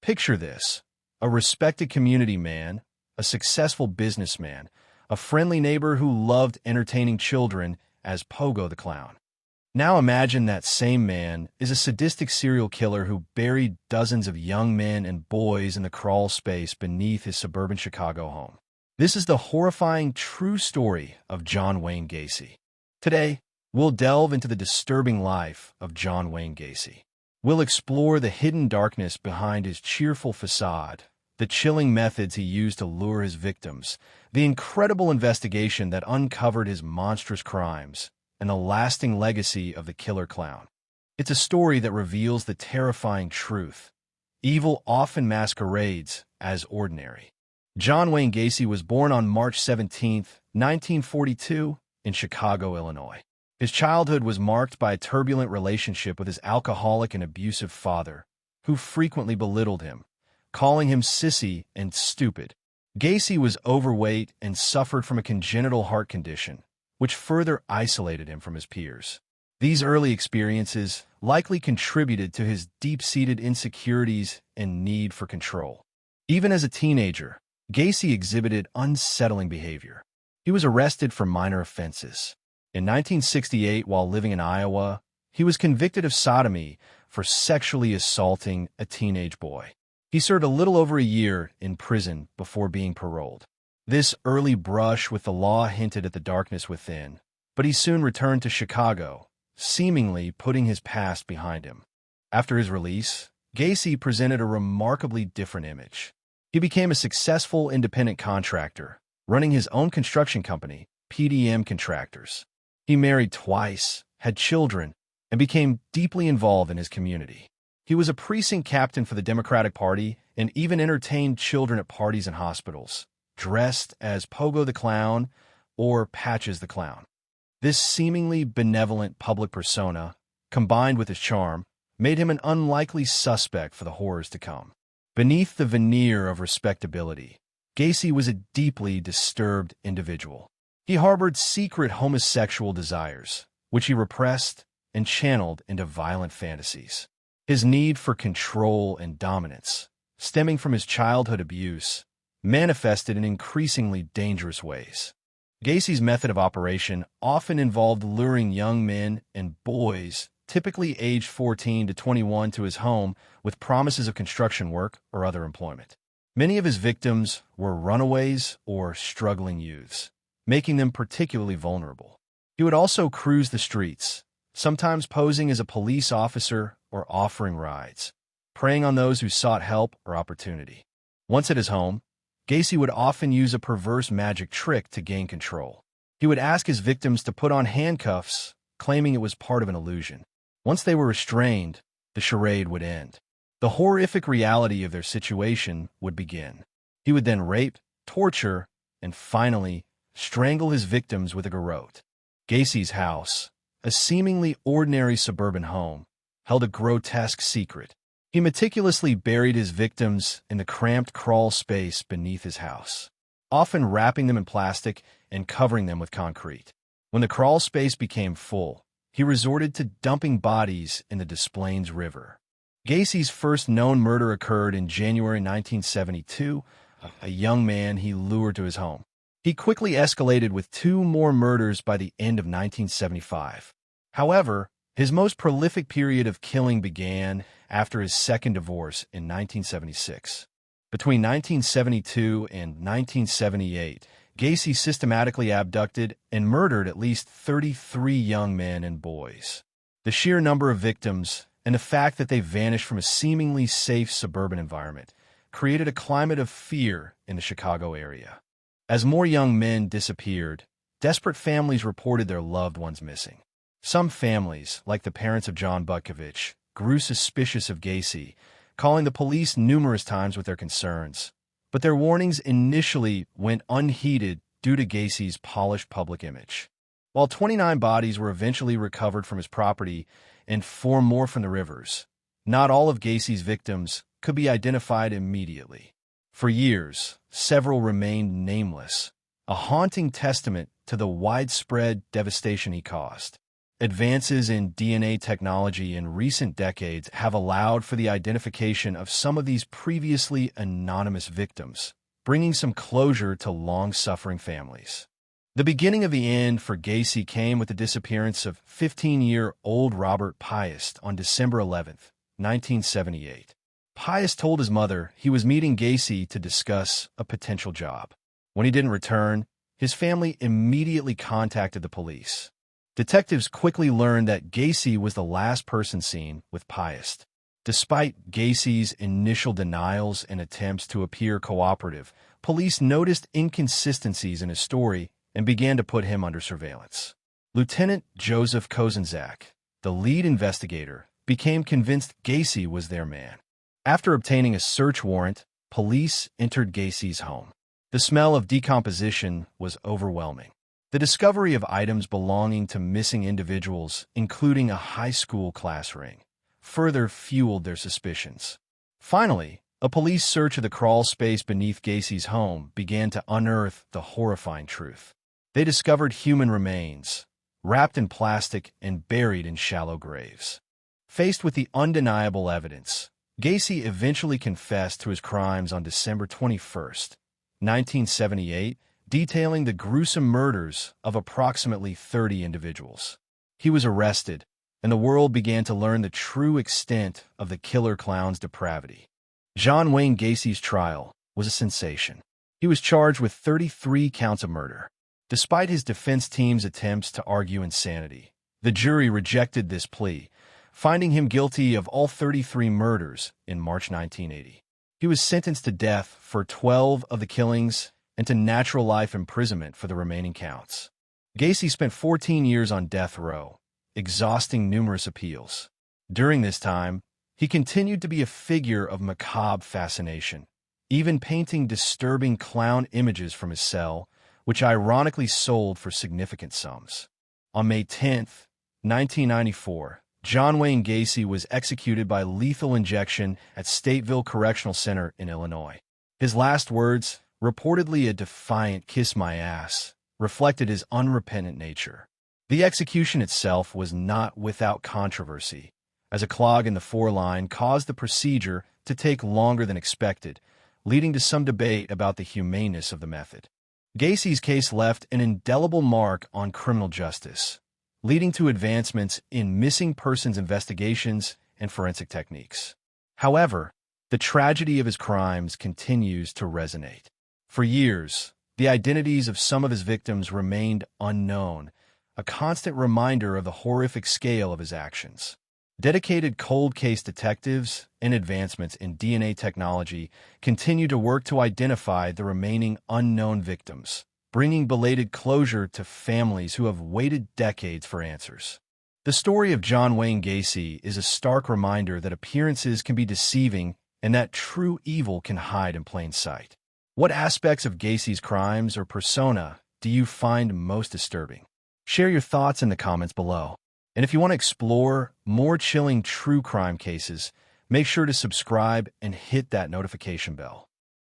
Picture this: a respected community man, a successful businessman, a friendly neighbor who loved entertaining children as Pogo the Clown. Now imagine that same man is a sadistic serial killer who buried dozens of young men and boys in the crawl space beneath his suburban Chicago home. This is the horrifying true story of John Wayne Gacy. Today, we'll delve into the disturbing life of John Wayne Gacy. We'll explore the hidden darkness behind his cheerful facade, the chilling methods he used to lure his victims, the incredible investigation that uncovered his monstrous crimes, and the lasting legacy of the killer clown. It's a story that reveals the terrifying truth: evil often masquerades as ordinary. John Wayne Gacy was born on March 17, 1942, in Chicago, Illinois. His childhood was marked by a turbulent relationship with his alcoholic and abusive father, who frequently belittled him, calling him sissy and stupid. Gacy was overweight and suffered from a congenital heart condition, which further isolated him from his peers. These early experiences likely contributed to his deep-seated insecurities and need for control. Even as a teenager, Gacy exhibited unsettling behavior. He was arrested for minor offenses. In 1968, while living in Iowa, he was convicted of sodomy for sexually assaulting a teenage boy. He served a little over a year in prison before being paroled. This early brush with the law hinted at the darkness within, but he soon returned to Chicago, seemingly putting his past behind him. After his release, Gacy presented a remarkably different image. He became a successful independent contractor, running his own construction company, PDM Contractors. He married twice, had children, and became deeply involved in his community. He was a precinct captain for the Democratic Party and even entertained children at parties and hospitals, dressed as Pogo the Clown or Patches the Clown. This seemingly benevolent public persona, combined with his charm, made him an unlikely suspect for the horrors to come. Beneath the veneer of respectability, Gacy was a deeply disturbed individual. He harbored secret homosexual desires, which he repressed and channeled into violent fantasies. His need for control and dominance, stemming from his childhood abuse, manifested in increasingly dangerous ways. Gacy's method of operation often involved luring young men and boys, typically aged 14 to 21, to his home with promises of construction work or other employment. Many of his victims were runaways or struggling youths, making them particularly vulnerable. He would also cruise the streets, sometimes posing as a police officer or offering rides, preying on those who sought help or opportunity. Once at his home, Gacy would often use a perverse magic trick to gain control. He would ask his victims to put on handcuffs, claiming it was part of an illusion. Once they were restrained, the charade would end. The horrific reality of their situation would begin. He would then rape, torture, and finally strangle his victims with a garrote. Gacy's house, a seemingly ordinary suburban home, held a grotesque secret. He meticulously buried his victims in the cramped crawl space beneath his house, often wrapping them in plastic and covering them with concrete. When the crawl space became full, he resorted to dumping bodies in the Des Plaines River. Gacy's first known murder occurred in January 1972, a young man he lured to his home. He quickly escalated with 2 more murders by the end of 1975. However, his most prolific period of killing began after his second divorce in 1976. Between 1972 and 1978, Gacy systematically abducted and murdered at least 33 young men and boys. The sheer number of victims and the fact that they vanished from a seemingly safe suburban environment created a climate of fear in the Chicago area. As more young men disappeared, desperate families reported their loved ones missing. Some families, like the parents of John Butkovich, grew suspicious of Gacy, calling the police numerous times with their concerns. But their warnings initially went unheeded due to Gacy's polished public image. While 29 bodies were eventually recovered from his property and 4 more from the rivers, not all of Gacy's victims could be identified immediately. For years, several remained nameless, a haunting testament to the widespread devastation he caused. Advances in DNA technology in recent decades have allowed for the identification of some of these previously anonymous victims, bringing some closure to long-suffering families. The beginning of the end for Gacy came with the disappearance of 15-year-old Robert Pius on December 11, 1978. Pius told his mother he was meeting Gacy to discuss a potential job. When he didn't return, his family immediately contacted the police. Detectives quickly learned that Gacy was the last person seen with Pius. Despite Gacy's initial denials and attempts to appear cooperative, police noticed inconsistencies in his story and began to put him under surveillance. Lieutenant Joseph Kozenzak, the lead investigator, became convinced Gacy was their man. After obtaining a search warrant, police entered Gacy's home. The smell of decomposition was overwhelming. The discovery of items belonging to missing individuals, including a high school class ring, further fueled their suspicions. Finally, a police search of the crawl space beneath Gacy's home began to unearth the horrifying truth. They discovered human remains, wrapped in plastic and buried in shallow graves. Faced with the undeniable evidence, Gacy eventually confessed to his crimes on December 21, 1978, detailing the gruesome murders of approximately 30 individuals. He was arrested, and the world began to learn the true extent of the killer clown's depravity. John Wayne Gacy's trial was a sensation. He was charged with 33 counts of murder. Despite his defense team's attempts to argue insanity, the jury rejected this plea, finding him guilty of all 33 murders in March 1980. He was sentenced to death for 12 of the killings and to natural life imprisonment for the remaining counts. Gacy spent 14 years on death row, exhausting numerous appeals. During this time, he continued to be a figure of macabre fascination, even painting disturbing clown images from his cell, which ironically sold for significant sums. On May 10, 1994, John Wayne Gacy was executed by lethal injection at Stateville Correctional Center in Illinois. His last words, reportedly a defiant "kiss my ass," reflected his unrepentant nature. The execution itself was not without controversy, as a clog in the foreline caused the procedure to take longer than expected, leading to some debate about the humaneness of the method. Gacy's case left an indelible mark on criminal justice, leading to advancements in missing persons investigations and forensic techniques. However, the tragedy of his crimes continues to resonate. For years, the identities of some of his victims remained unknown, a constant reminder of the horrific scale of his actions. Dedicated cold case detectives and advancements in DNA technology continue to work to identify the remaining unknown victims, bringing belated closure to families who have waited decades for answers. The story of John Wayne Gacy is a stark reminder that appearances can be deceiving and that true evil can hide in plain sight. What aspects of Gacy's crimes or persona do you find most disturbing? Share your thoughts in the comments below. And if you want to explore more chilling true crime cases, make sure to subscribe and hit that notification bell.